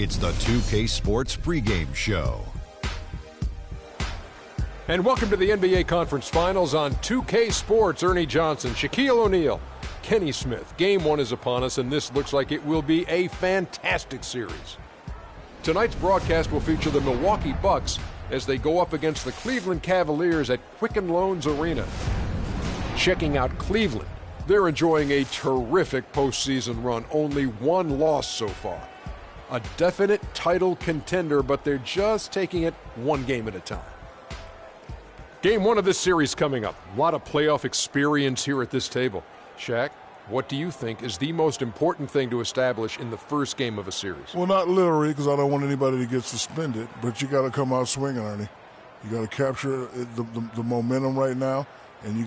It's the 2K Sports pregame show. And welcome to the NBA Conference Finals on 2K Sports. Ernie Johnson, Shaquille O'Neal, Kenny Smith. Game one is upon us, and this looks like it will be a fantastic series. Tonight's broadcast will feature the Milwaukee Bucks as they go up against the Cleveland Cavaliers at Quicken Loans Arena. Checking out Cleveland, they're enjoying a terrific postseason run, only one loss so far. A definite title contender, but they're just taking it one game at a time. Game one of this series coming up. A lot of playoff experience here at this table. Shaq, what do you think is the most important thing to establish in the first game of a series? Well, not literally, because I don't want anybody to get suspended, but you got to come out swinging, Ernie. You got to capture the momentum right now, and you.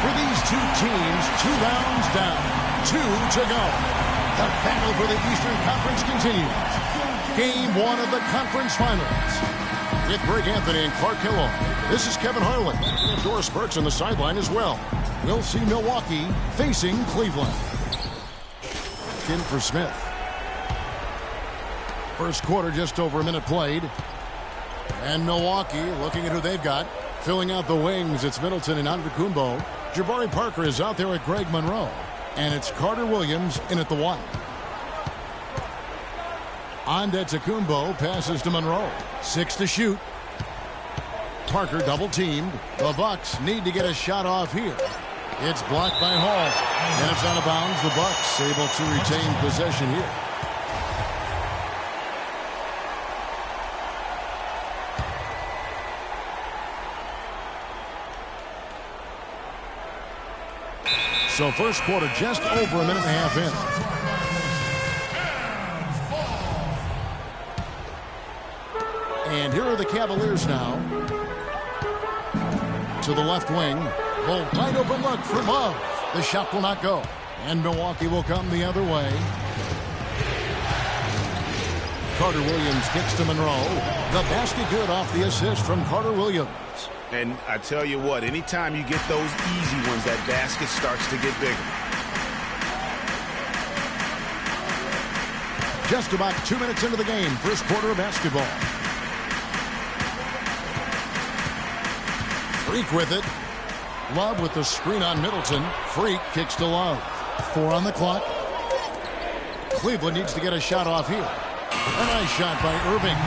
For these two teams, 2 rounds down, 2 to go. The battle for the Eastern Conference continues. Game one of the conference finals. With Greg Anthony and Clark Kellogg, this is Kevin Harlan. And Doris Burks on the sideline as well. We'll see Milwaukee facing Cleveland. In for Smith. First quarter, just over a minute played. And Milwaukee looking at who they've got. Filling out the wings, it's Middleton and Antetokounmpo. Jabari Parker is out there with Greg Monroe. And it's Carter Williams in at the 1. Antetokounmpo passes to Monroe. 6 to shoot. Parker double teamed. The Bucks need to get a shot off here. It's blocked by Hall. And it's out of bounds. The Bucks able to retain possession here. So first quarter just over a minute and a half in. And here are the Cavaliers now. To the left wing. Well, wide open look from Love. The shot will not go. And Milwaukee will come the other way. Carter Williams kicks to Monroe. The basket good off the assist from Carter Williams. And I tell you what, anytime you get those easy ones, that basket starts to get bigger. Just about 2 minutes into the game, first quarter of basketball. Freak with it. Love with the screen on Middleton. Freak kicks to Love. 4 on the clock. Cleveland needs to get a shot off here. A nice shot by Irving.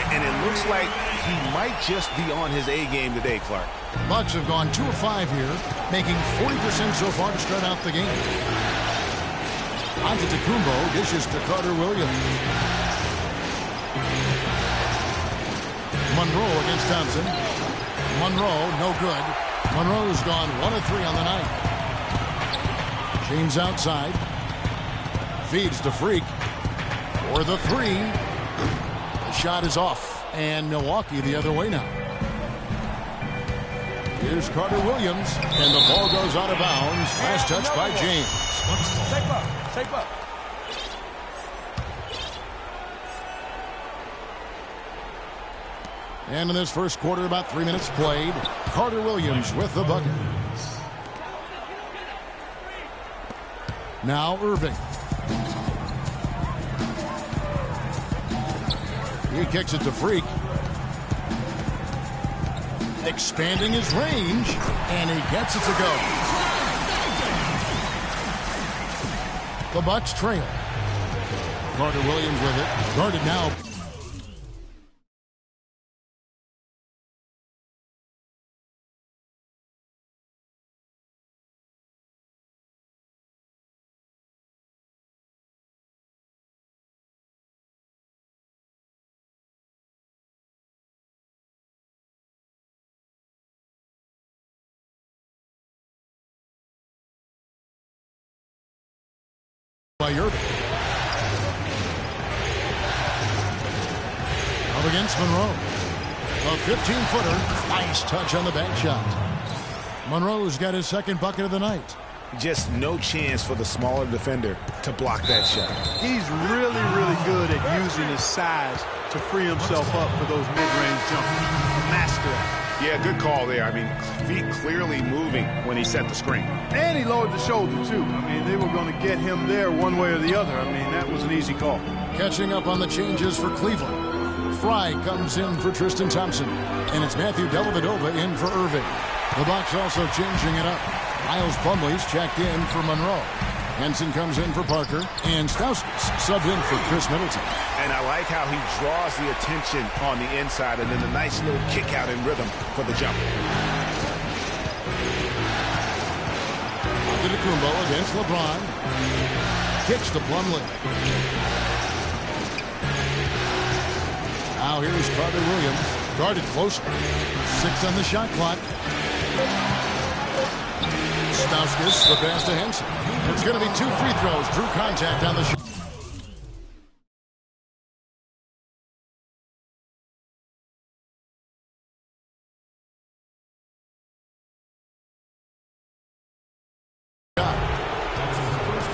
And it looks like he might just be on his A game today, Clark. Bucks have gone 2 of 5 here, making 40% so far to start out the game. Antetokounmpo dishes to Carter Williams. Monroe against Thompson. Monroe, no good. Monroe's gone 1 of 3 on the night. James outside. Feeds to Freak. For the 3. The shot is off. And Milwaukee the other way now. Here's Carter Williams. And the ball goes out of bounds. Last touch by James. Take up. And in this first quarter, about 3 minutes played. Carter Williams with the bucket. Now Irving. He kicks it to Freak. Expanding his range. And he gets it to go. The Bucks trail. Carter Williams with it. Guarded now. By Irving. Up against Monroe. A 15-footer. Nice touch on the bank shot. Monroe's got his second bucket of the night. Just no chance for the smaller defender to block that shot. He's really, really good at using his size to free himself up for those mid-range jumpers. Master that. Yeah, good call there. I mean, feet clearly moving when he set the screen. And he lowered the shoulder, too. I mean, they were going to get him there one way or the other. I mean, that was an easy call. Catching up on the changes for Cleveland. Fry comes in for Tristan Thompson. And it's Matthew Dellavedova in for Irving. The Bucks also changing it up. Miles Plumlee's checked in for Monroe. Henson comes in for Parker. And Stauskas subbed in for Chris Middleton. And I like how he draws the attention on the inside and then a nice little kick out in rhythm for the jumper. Antetokounmpo against LeBron. Kicks to Plumlee. Now here's Carter Williams. Guarded closely. 6 on the shot clock. Stauskas, the pass to Henson. It's going to be 2 free throws. Drew contact on the shot.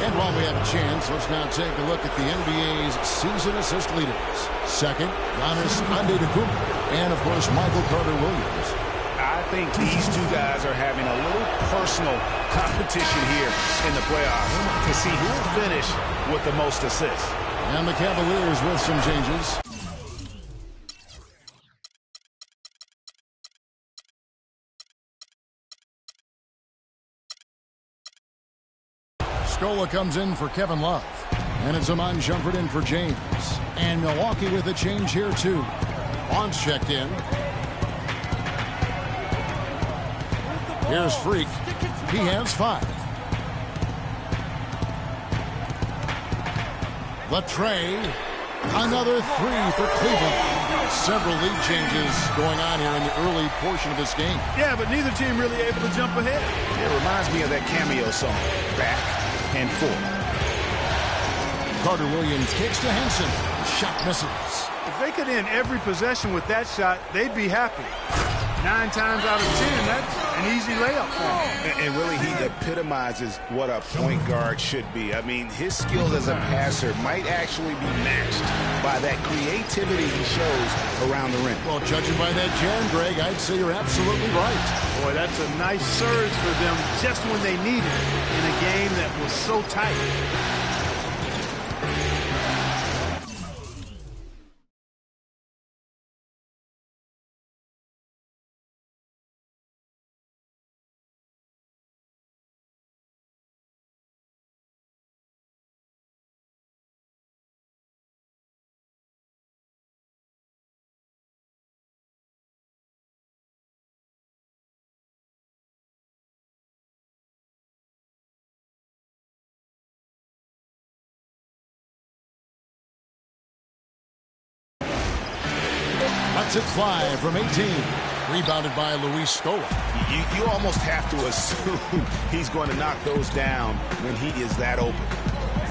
And while we have a chance, let's now take a look at the NBA's season assist leaders. Second, Giannis Antetokounmpo, and of course Michael Carter Williams. I think these two guys are having a little personal competition here in the playoffs to see who will finish with the most assists. And the Cavaliers with some changes. Scola comes in for Kevin Love. And it's Iman Shumpert in for James. And Milwaukee with a change here too. Bonds checked in. Here's Freak. He has 5. The tray. Another 3 for Cleveland. Several lead changes going on here in the early portion of this game. Yeah, but neither team really able to jump ahead. It reminds me of that cameo song, Back and Forth. Carter Williams kicks to Henson. Shot misses. If they could end every possession with that shot, they'd be happy. 9 times out of 10, that's an easy layup for him. And really, he epitomizes what a point guard should be. I mean, his skill as a passer might actually be matched by that creativity he shows around the rim. Well, judging by that jam, Greg, I'd say you're absolutely right. Boy, that's a nice surge for them just when they need it in a game that was so tight. Lets it fly from 18. Rebounded by Luis Scola. You almost have to assume he's going to knock those down when he is that open.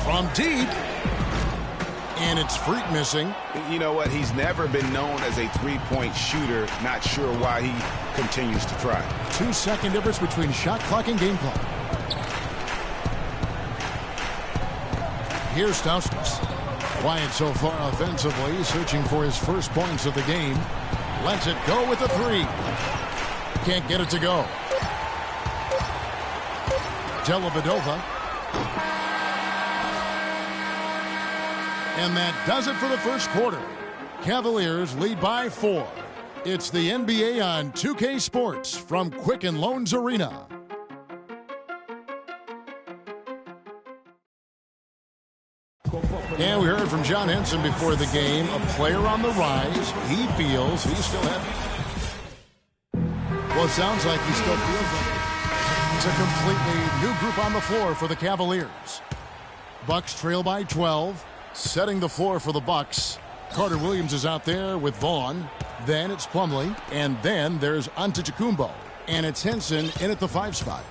From deep. And it's Freak missing. You know what? He's never been known as a three-point shooter. Not sure why he continues to try. 2-second difference between shot clock and game clock. Here's Stauskas. Quiet so far offensively, searching for his first points of the game. Lets it go with a 3. Can't get it to go. Dellavedova. And that does it for the first quarter. Cavaliers lead by 4. It's the NBA on 2K Sports from Quicken Loans Arena. And we heard from John Henson before the game, a player on the rise. He feels he still has. Well, it sounds like he still feels it. It's a completely new group on the floor for the Cavaliers. Bucks trail by 12, setting the floor for the Bucks. Carter Williams is out there with Vaughn. Then it's Plumlee, and then there's Antetokounmpo, and it's Henson in at the 5 spot.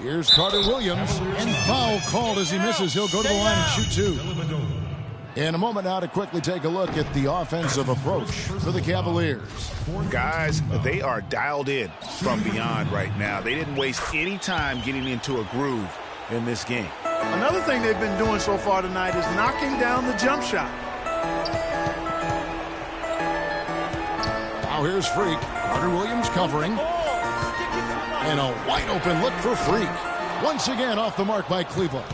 Here's Carter Williams, and foul called as he misses. He'll go to the line and shoot 2. In a moment now to quickly take a look at the offensive approach for the Cavaliers. Guys, they are dialed in from beyond right now. They didn't waste any time getting into a groove in this game. Another thing they've been doing so far tonight is knocking down the jump shot. Now here's Freak. Carter Williams covering. And a wide open look for Freak. Once again off the mark by Cleveland.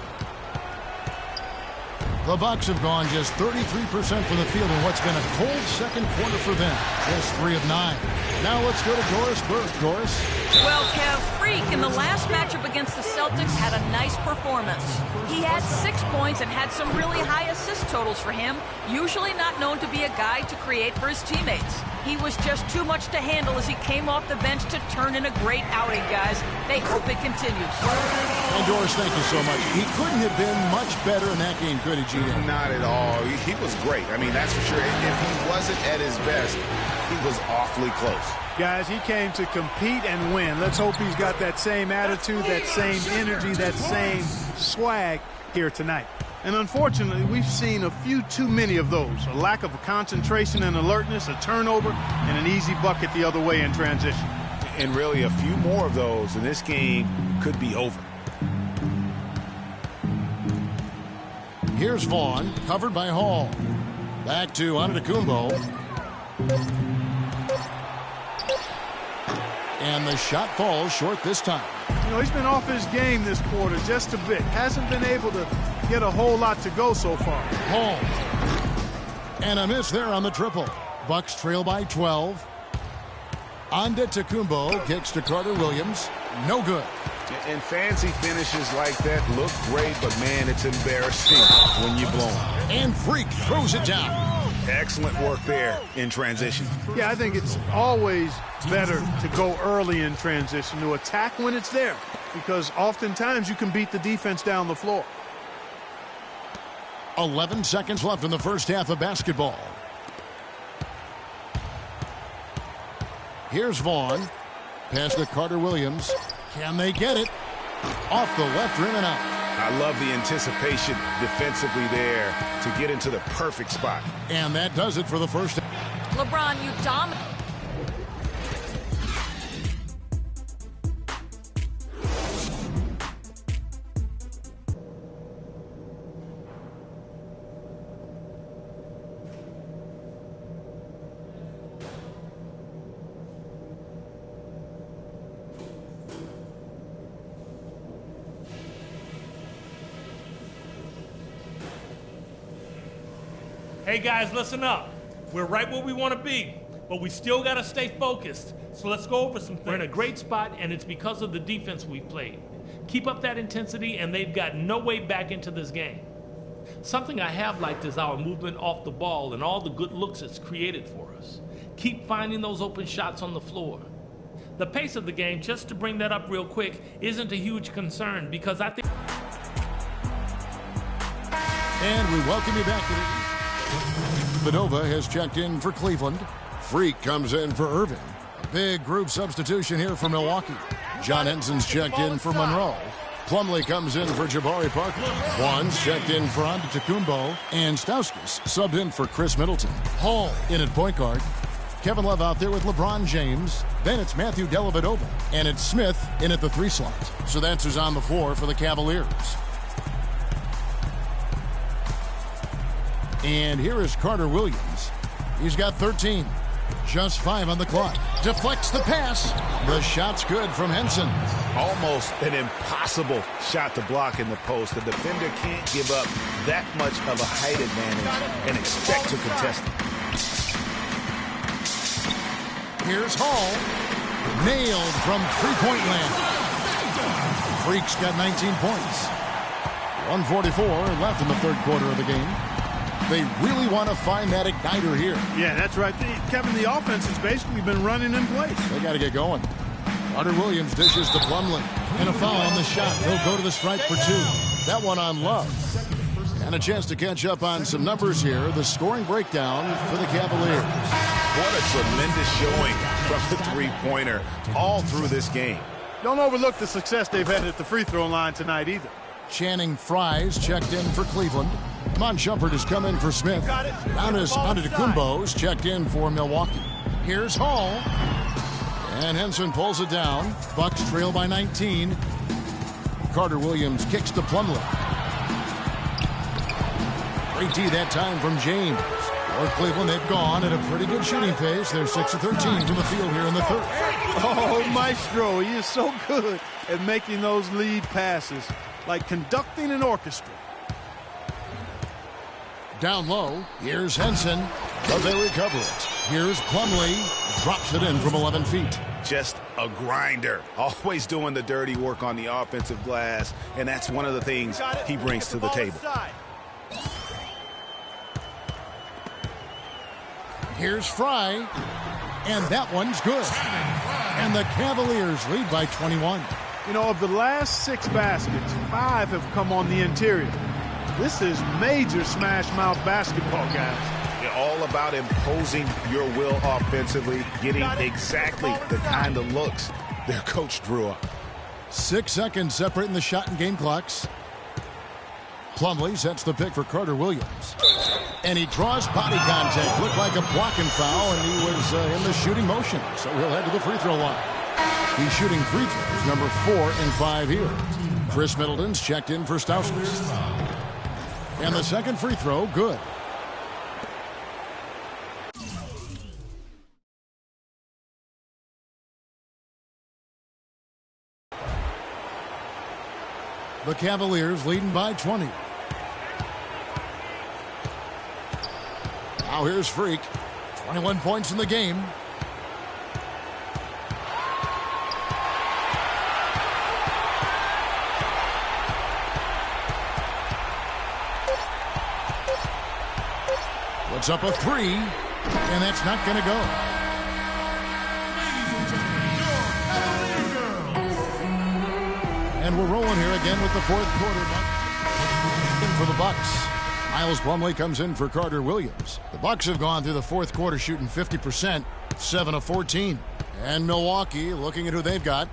The Bucks have gone just 33% from the field in what's been a cold second quarter for them. Just 3 of 9. Now let's go to Doris Burke. Doris? Well, Kev, Freak in the last matchup against the Celtics had a nice performance. He had 6 points and had some really high assist totals for him, usually not known to be a guy to create for his teammates. He was just too much to handle as he came off the bench to turn in a great outing, guys. They hope it continues. And Doris, thank you so much. He couldn't have been much better in that game, could he, Gino? Not at all. He was great. I mean, that's for sure. If he wasn't at his best, he was awfully close. Guys, he came to compete and win. Let's hope he's got that same attitude, that same energy, that same swag here tonight. And unfortunately, we've seen a few too many of those. A lack of concentration and alertness, a turnover, and an easy bucket the other way in transition. And really, a few more of those, and this game could be over. Here's Vaughn, covered by Hall. Back to Antetokounmpo. And the shot falls short this time. You know, he's been off his game this quarter just a bit. Hasn't been able to get a whole lot to go so far. Hall. And a miss there on the triple. Bucks trail by 12. Antetokounmpo kicks to Carter Williams. No good. And fancy finishes like that look great, but man, it's embarrassing when you blow them. And Freak throws it down. Excellent work there in transition. Yeah, I think it's always better to go early in transition, to attack when it's there, because oftentimes you can beat the defense down the floor. 11 seconds left in the first half of basketball. Here's Vaughn. Pass to Carter Williams. Can they get it? Off the left rim and out. I love the anticipation defensively there to get into the perfect spot. And that does it for the first. LeBron, you dominate. Hey guys, listen up. We're right where we want to be, but we still got to stay focused. So let's go over some things. We're in a great spot, and it's because of the defense we've played. Keep up that intensity, and they've got no way back into this game. Something I have liked is our movement off the ball and all the good looks it's created for us. Keep finding those open shots on the floor. The pace of the game, just to bring that up real quick, isn't a huge concern because I think... And we welcome you back to the... Vadova has checked in for Cleveland. Freak comes in for Irving. A big group substitution here for Milwaukee. John Henson's checked in for Monroe. Plumlee comes in for Jabari Parker. Juan's checked in for Antetokounmpo. And Stauskas subbed in for Chris Middleton. Hall in at point guard. Kevin Love out there with LeBron James. Then it's Matthew Dellavedova. And it's Smith in at the 3 slot. So that's who's on the floor for the Cavaliers. And here is Carter Williams. He's got 13. Just 5 on the clock. Deflects the pass. The shot's good from Henson. Almost an impossible shot to block in the post. The defender can't give up that much of a height advantage and expect to contest it. Here's Hall. Nailed from three-point land. Freak's got 19 points. 1:44 left in the third quarter of the game. They really want to find that igniter here. Yeah, that's right. Kevin, the offense has basically been running in place. They got to get going. Carter Williams dishes to Plumlee. And a foul on the shot. They'll go to the stripe for 2. That one on Love. And a chance to catch up on some numbers here. The scoring breakdown for the Cavaliers. What a tremendous showing from the three-pointer all through this game. Don't overlook the success they've had at the free throw line tonight either. Channing Frye's checked in for Cleveland. Mon Shumpert has come in for Smith. Giannis Antetokounmpo's checked in for Milwaukee. Here's Hall. And Henson pulls it down. Bucks trail by 19. Carter Williams kicks to Plumlee. Great D that time from James. For Cleveland, they've gone at a pretty good shooting pace. They're 6 of 13 from the field here in the third. Oh, Maestro, he is so good at making those lead passes, like conducting an orchestra. Down low, here's Henson, but they recover it. Here's Plumlee, drops it in from 11 feet. Just a grinder, always doing the dirty work on the offensive glass, and that's one of the things he brings to the table. Here's Fry, and that one's good. And the Cavaliers lead by 21. You know, of the last 6 baskets, 5 have come on the interior. This is major smash mouth basketball, guys. All about imposing your will offensively, getting exactly the kind of looks their coach drew up. 6 seconds separating the shot and game clocks. Plumlee sets the pick for Carter Williams. And he draws body contact. Looked like a blocking foul, and he was in the shooting motion. So he'll head to the free throw line. He's shooting free throws, number 4 and 5 here. Chris Middleton's checked in for Stauskas. And the second free throw, good. The Cavaliers leading by 20. Now here's Freak. 21 points in the game. Puts up a 3, and that's not going to go. And we're rolling here again with the fourth quarter. For the Bucks, Miles Plumlee comes in for Carter Williams. The Bucks have gone through the fourth quarter shooting 50%, 7 of 14. And Milwaukee, looking at who they've got,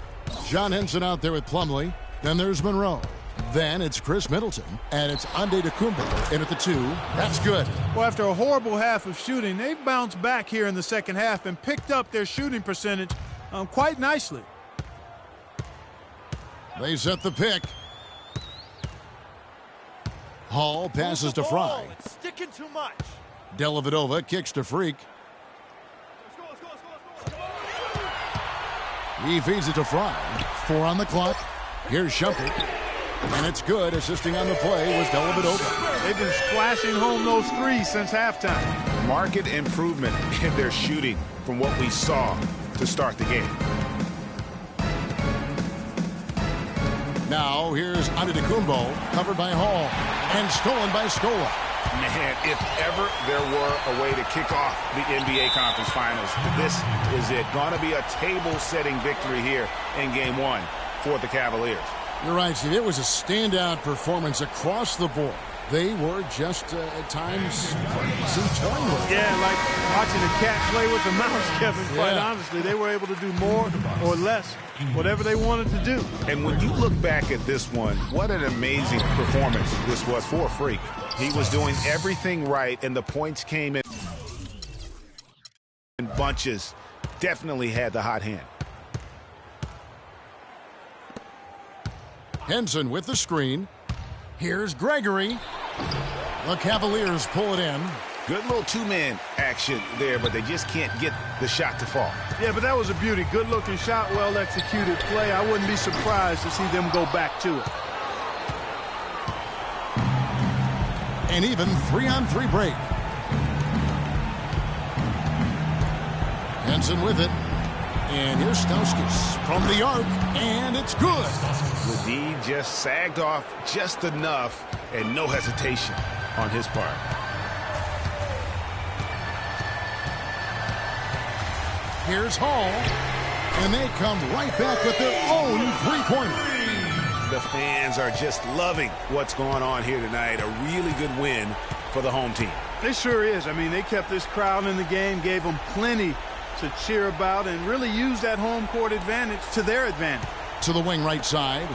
John Henson out there with Plumlee. Then there's Monroe. Then it's Chris Middleton, and it's Antetokounmpo in at the 2. That's good. Well, after a horrible half of shooting, they've bounced back here in the second half and picked up their shooting percentage quite nicely. They set the pick. Hall passes to Fry. It's sticking too much. Dellavedova kicks to Freak. He feeds it to Fry. 4 on the clock. Here's Shumpert. And it's good. Assisting on the play was Dellavedova. They've been splashing home those 3s since halftime. Marked improvement in their shooting from what we saw to start the game. Now here's Antetokounmpo, covered by Hall, and stolen by Scola. Man, if ever there were a way to kick off the NBA Conference Finals, this is it. Going to be a table-setting victory here in Game 1 for the Cavaliers. You're right, Steve. It was a standout performance across the board. They were just, at times, some toying with it. Yeah, like watching a cat play with a mouse, Kevin, quite honestly. They were able to do more or less, whatever they wanted to do. And when you look back at this one, what an amazing performance this was for Freak. He was doing everything right, and the points came in bunches. Definitely had the hot hand. Henson with the screen. Here's Gregory. The Cavaliers pull it in. Good little 2-man action there, but they just can't get the shot to fall. Yeah, but that was a beauty. Good-looking shot, well-executed play. I wouldn't be surprised to see them go back to it. An even 3-on-3 break. Henson with it. And here's Stauskas from the arc, and it's good. Ledee just sagged off just enough, and no hesitation on his part. Here's Hall, and they come right back with their own three-pointer. The fans are just loving what's going on here tonight. A really good win for the home team. It sure is. I mean, they kept this crowd in the game, gave them plenty to cheer about, and really use that home court advantage to their advantage. To the wing right side.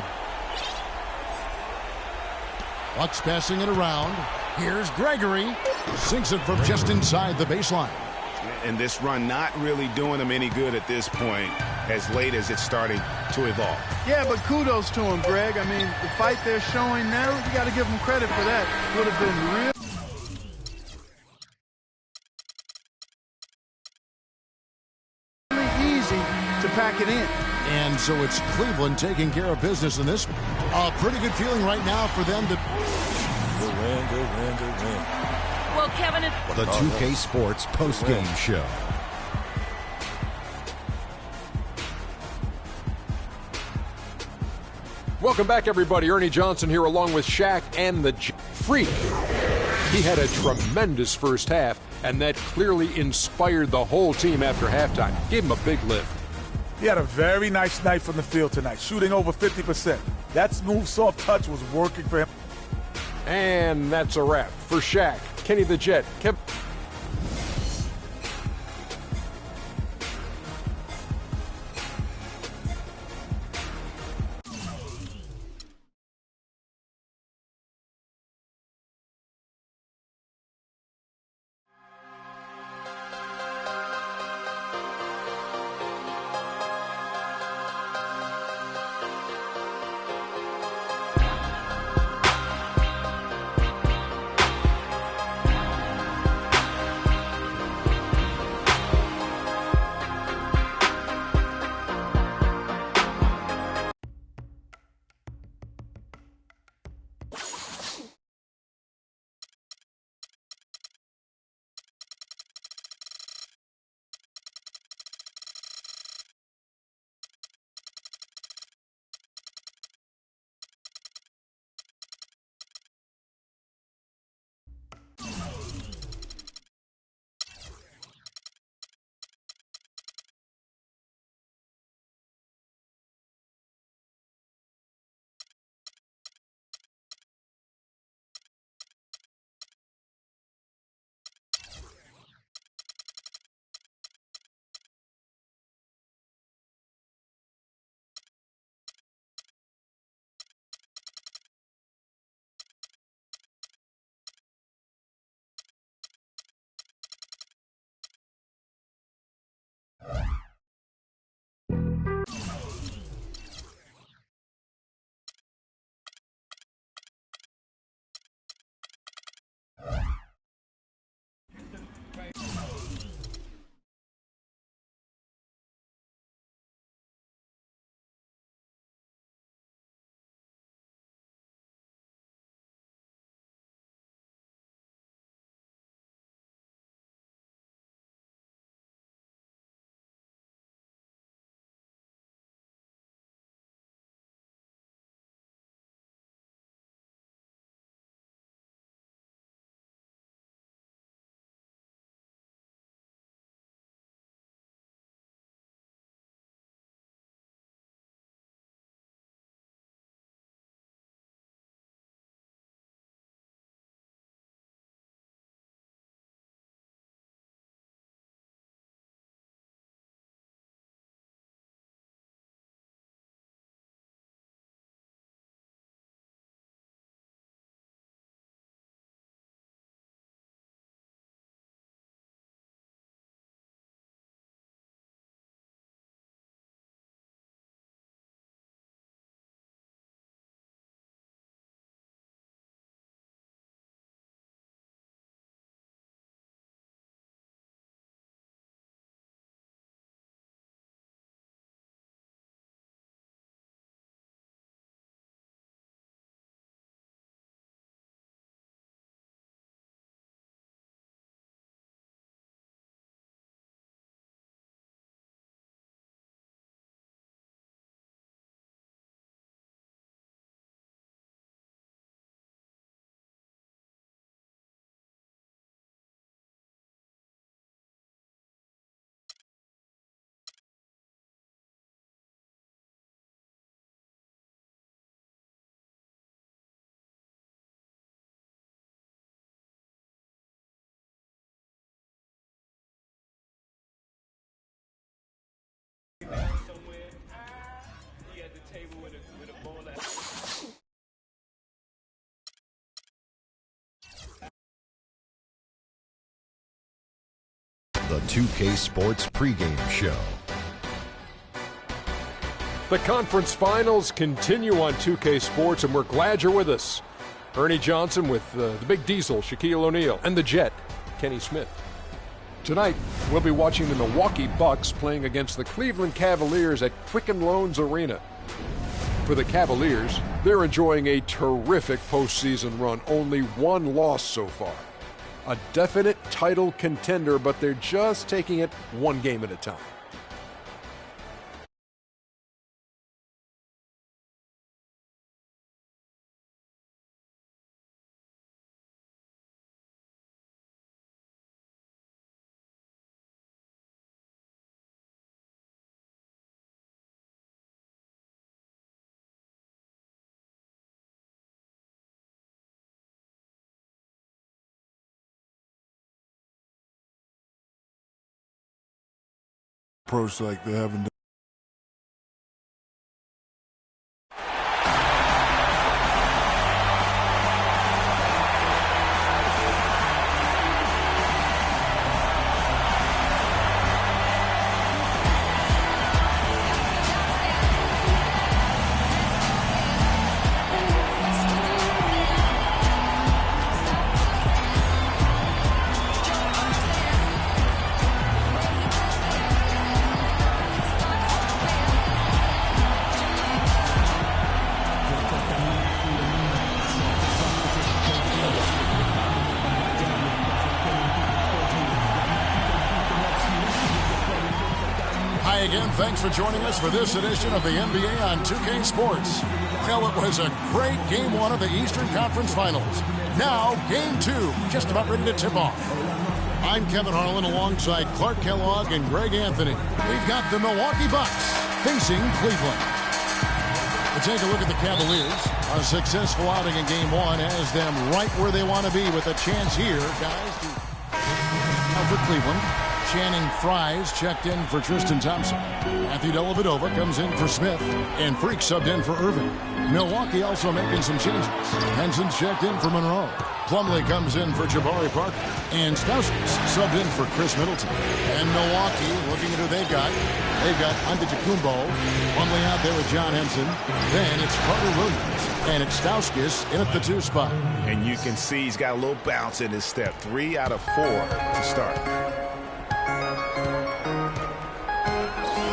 Bucks passing it around. Here's Gregory. Sinks it from just inside the baseline. And this run not really doing them any good at this point, as late as it's starting to evolve. Yeah, but kudos to him, Greg. I mean, the fight they're showing now, you got to give them credit for that. Would have been real. bank it in. And so it's Cleveland taking care of business in this. A pretty good feeling right now for them to... Good win. Well, Kevin... The 2K Sports postgame show. Welcome back, everybody. Ernie Johnson here along with Shaq and the Freak. He had a tremendous first half, and that clearly inspired the whole team after halftime. Gave him a big lift. He had a very nice night from the field tonight, shooting over 50%. That smooth, soft touch was working for him. And that's a wrap for Shaq, Kenny the Jet, The 2K Sports pregame show. The conference finals continue on 2K Sports, and we're glad you're with us. Ernie Johnson with the Big Diesel, Shaquille O'Neal, and the Jet, Kenny Smith. Tonight, we'll be watching the Milwaukee Bucks playing against the Cleveland Cavaliers at Quicken Loans Arena. For the Cavaliers, they're enjoying a terrific postseason run, only one loss so far. A definite title contender, but they're just taking it one game at a time. Approach like they haven't done. Again, thanks for joining us for this edition of the NBA on 2K Sports. Well, it was a great Game 1 of the Eastern Conference Finals. Now, Game 2, just about ready to tip off. I'm Kevin Harlan alongside Clark Kellogg and Greg Anthony. We've got the Milwaukee Bucks facing Cleveland. We'll take a look at the Cavaliers. A successful outing in Game 1 has them right where they want to be with a chance here, guys. Now for Cleveland. Channing Fries checked in for Tristan Thompson. Matthew Dellavedova comes in for Smith. And Freak subbed in for Irving. Milwaukee also making some changes. Henson's checked in for Monroe. Plumlee comes in for Jabari Parker. And Stauskas subbed in for Chris Middleton. And Milwaukee, looking at who they've got Antetokounmpo. Plumlee out there with John Henson. Then it's Carter Williams. And it's Stauskas in at the 2 spot. And you can see he's got a little bounce in his step. 3 out of 4 to start.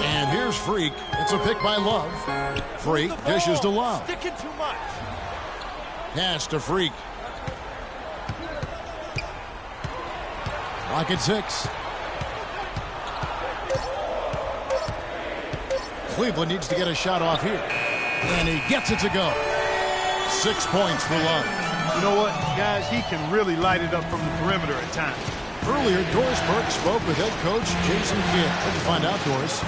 And here's Freak. It's a pick by Love. Freak dishes to Love. Sticking too much. Pass to Freak. Lock at 6. Cleveland needs to get a shot off here. And he gets it to go. 6 points for Love. You know what, guys? He can really light it up from the perimeter at times. Earlier, Doris Burke spoke with head coach Jason Kidd. Let's find out, Doris.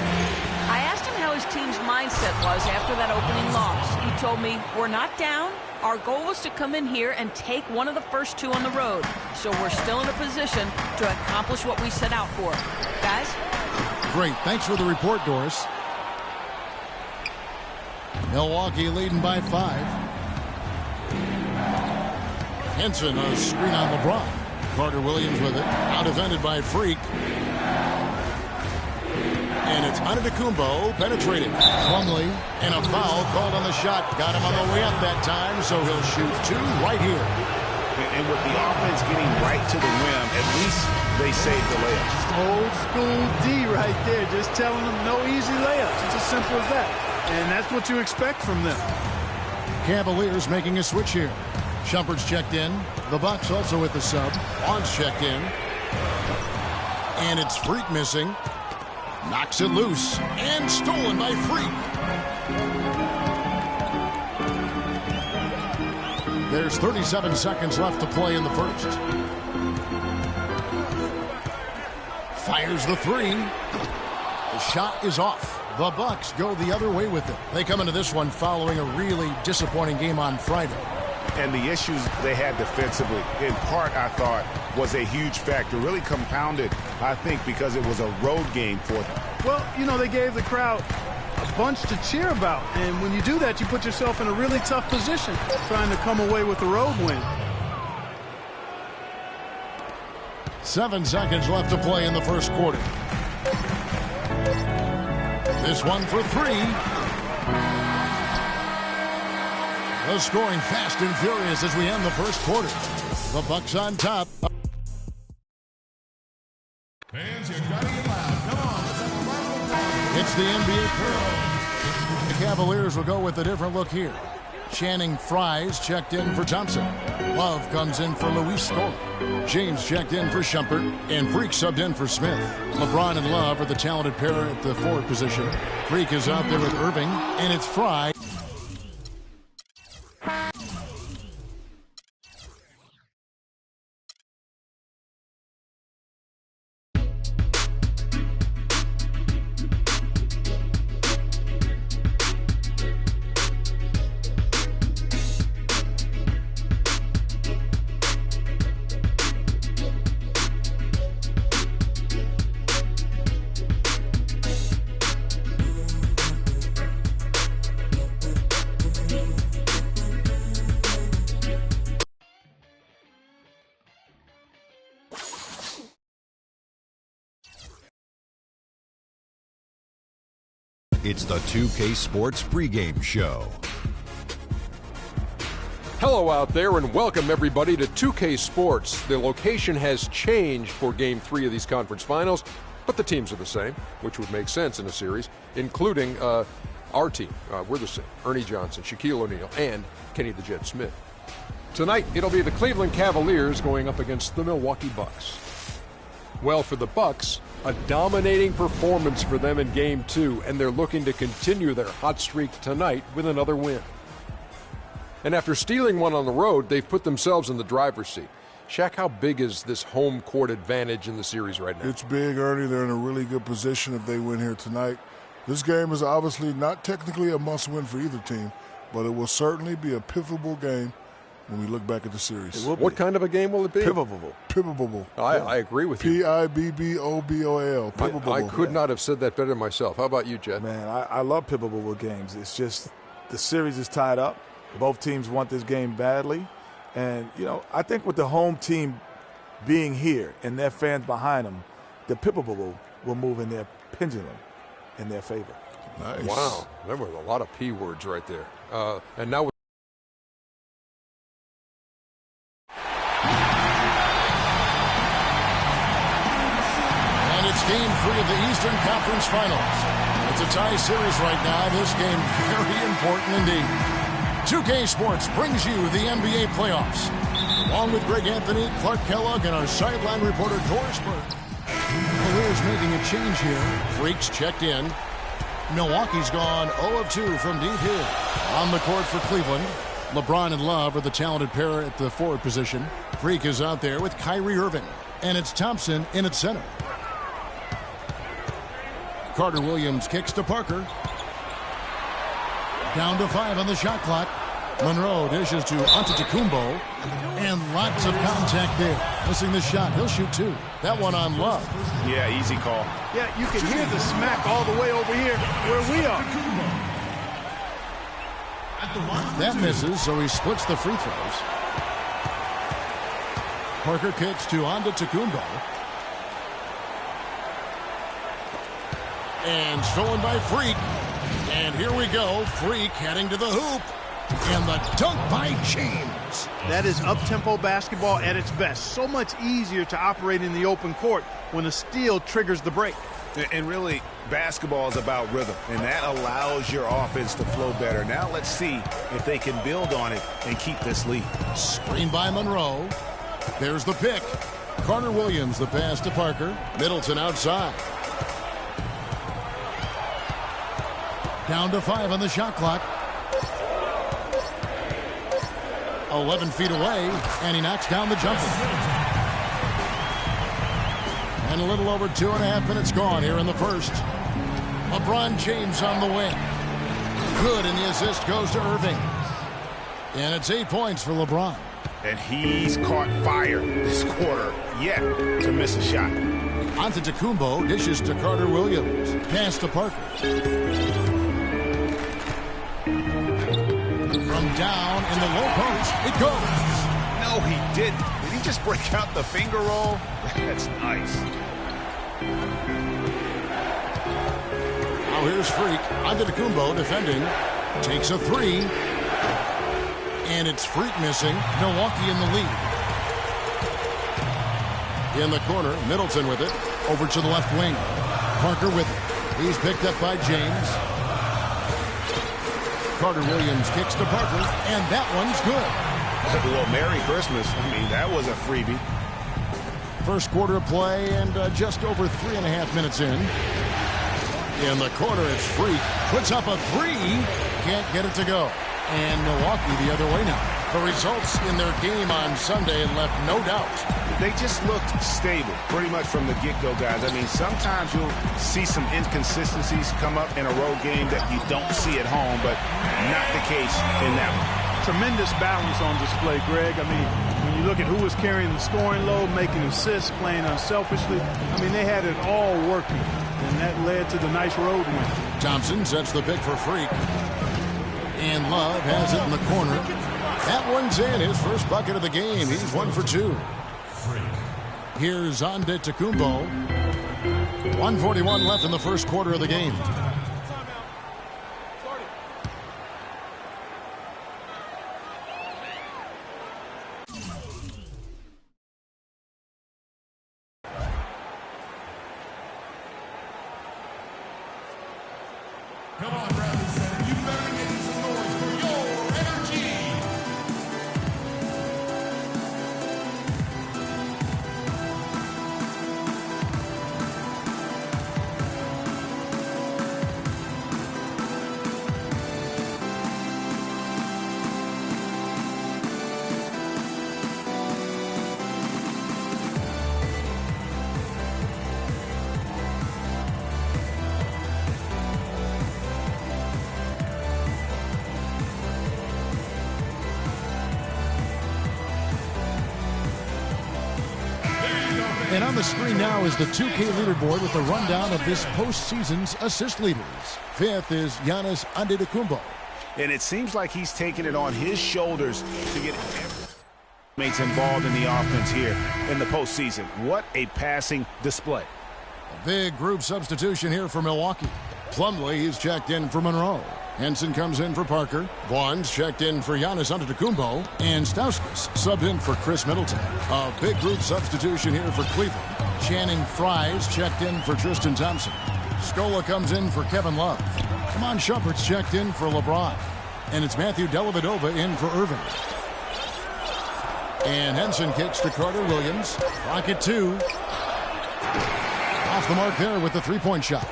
I asked him how his team's mindset was after that opening loss. He told me, we're not down. Our goal was to come in here and take one of the first 2 on the road. So we're still in a position to accomplish what we set out for. Guys? Great. Thanks for the report, Doris. Milwaukee leading by 5. Henson, a screen on LeBron. Carter Williams with it. Out defended by Freak. And it's Antetokounmpo penetrating. Plumlee and a foul called on the shot. Got him on the way up that time, so he'll shoot 2 right here. And with the offense getting right to the rim, at least they saved the layup. Old school D right there, just telling them no easy layups. It's as simple as that. And that's what you expect from them. Cavaliers making a switch here. Shumpert's checked in. The Bucks also with the sub. Barnes checked in. And it's Freak missing. Knocks it loose. And stolen by Freak. There's 37 seconds left to play in the first. Fires the 3. The shot is off. The Bucks go the other way with it. They come into this one following a really disappointing game on Friday. And the issues they had defensively, in part, I thought, was a huge factor. Really compounded, I think, because it was a road game for them. Well, you know, they gave the crowd a bunch to cheer about. And when you do that, you put yourself in a really tough position trying to come away with a road win. 7 seconds left to play in the first quarter. This one for 3. The scoring fast and furious as we end the first quarter. The Bucks on top. The Cavaliers will go with a different look here. Channing Frye's checked in for Thompson. Love comes in for Luis Scola. James checked in for Shumpert. And Freak subbed in for Smith. LeBron and Love are the talented pair at the forward position. Freak is out there with Irving. And it's Frye. It's the 2K Sports pregame show. Hello out there and welcome everybody to 2K Sports. The location has changed for Game 3 of these conference finals, but the teams are the same, which would make sense in a series, including our team. We're the same. Ernie Johnson, Shaquille O'Neal, and Kenny the Jet Smith. Tonight, it'll be the Cleveland Cavaliers going up against the Milwaukee Bucks. Well, for the Bucks, a dominating performance for them in Game 2, and they're looking to continue their hot streak tonight with another win. And after stealing one on the road, they've put themselves in the driver's seat. Shaq, how big is this home court advantage in the series right now? It's big, Ernie. They're in a really good position if they win here tonight. This game is obviously not technically a must-win for either team, but it will certainly be a pivotal game when we look back at the series. What kind of a game will it be? Pivotal. Pivotal. I agree with you. P-I-B-B-O-B-O-L. Pivotal. I could not have said that better myself. How about you, Jet? Man, I love pivotal games. It's just the series is tied up. Both teams want this game badly. And, you know, I think with the home team being here and their fans behind them, the pivotal will move in their pendulum in their favor. Nice. Wow. There were a lot of P words right there. And now Game 3 of the Eastern Conference Finals. It's a tie series right now. This game very important indeed. 2K Sports brings you the NBA playoffs. Along with Greg Anthony, Clark Kellogg, and our sideline reporter, Doris Burke. Cavaliers making a change here. Freaks checked in. Milwaukee's gone 0 of 2 from deep here. On the court for Cleveland, LeBron and Love are the talented pair at the forward position. Freak is out there with Kyrie Irving. And it's Thompson in at center. Carter Williams kicks to Parker. Down to 5 on the shot clock. Monroe dishes to Antetokounmpo. And lots of contact there. Missing the shot. He'll shoot 2. That one on Love. Yeah, easy call. Yeah, you can hear the smack all the way over here where we are. That misses, so he splits the free throws. Parker kicks to Antetokounmpo. And stolen by Freak. And here we go. Freak heading to the hoop. And the dunk by James. That is up-tempo basketball at its best. So much easier to operate in the open court when a steal triggers the break. And really, basketball is about rhythm, and that allows your offense to flow better. Now let's see if they can build on it and keep this lead. Screen by Monroe. There's the pick. Carter Williams, the pass to Parker. Middleton outside. Down to 5 on the shot clock. 11 feet away, and he knocks down the jumper. And a little over 2.5 minutes gone here in the first. LeBron James on the wing. Good, and the assist goes to Irving. And it's 8 points for LeBron. And he's caught fire this quarter yet to miss a shot. Antetokounmpo dishes to Carter Williams. Pass to Parker. From down in the low post, it goes. No, he didn't. Did he just break out the finger roll? That's nice. Now here's Freak. Antetokounmpo defending. Takes a 3. And it's Freak missing. Milwaukee in the lead. In the corner, Middleton with it. Over to the left wing. Parker with it. He's picked up by James. Carter Williams kicks to Parker, and that one's good. Well, Merry Christmas. I mean, that was a freebie. First quarter of play and just over 3.5 minutes in. In the corner, it's Freak. Puts up a three. Can't get it to go. And Milwaukee the other way now. The results in their game on Sunday left no doubt. They just looked stable pretty much from the get-go, guys. I mean, sometimes you'll see some inconsistencies come up in a road game that you don't see at home, but not the case in that one. Tremendous balance on display, Greg. I mean, when you look at who was carrying the scoring load, making assists, playing unselfishly, I mean, they had it all working, and that led to the nice road win. Thompson sets the pick for Freak. And Love has it in the corner. That one's in, his first bucket of the game. He's 1 for 2. Here's Antetokounmpo. 1:41 left in the first quarter of the game. Come on, Bradley Center. You better make some noise for your energy. And on the screen now is the 2K leaderboard with the rundown of this postseason's assist leaders. Fifth is Giannis Antetokounmpo. And it seems like he's taking it on his shoulders to get mates involved in the offense here in the postseason. What a passing display. A big group substitution here for Milwaukee. Plumlee, he's checked in for Monroe. Henson comes in for Parker. Vaughn's checked in for Giannis Antetokounmpo. And Stauskas subbed in for Chris Middleton. A big group substitution here for Cleveland. Channing Frye's checked in for Tristan Thompson. Scola comes in for Kevin Love. Kamon Shumpert's checked in for LeBron. And it's Matthew Dellavedova in for Irving. And Henson kicks to Carter Williams. Rocket 2. Off the mark there with the three-point shot.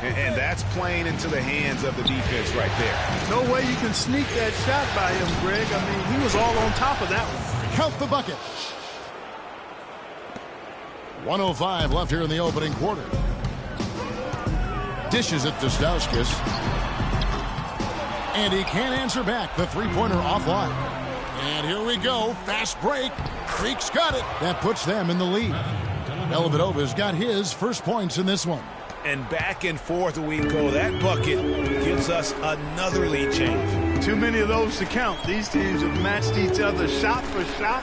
And that's playing into the hands of the defense right there. No way you can sneak that shot by him, Greg. I mean, he was all on top of that one. Count the bucket. 1:05 left here in the opening quarter. Dishes it to Stauskas. And he can't answer back. The three-pointer offline. And here we go. Fast break. Freak's got it. That puts them in the lead. Dellavedova's got his first points in this one. And back and forth we go. That bucket gives us another lead change. Too many of those to count. These teams have matched each other shot for shot,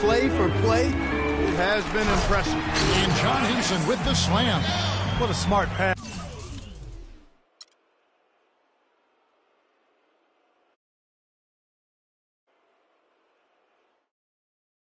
play for play. It has been impressive. And John Henson with the slam. What a smart pass.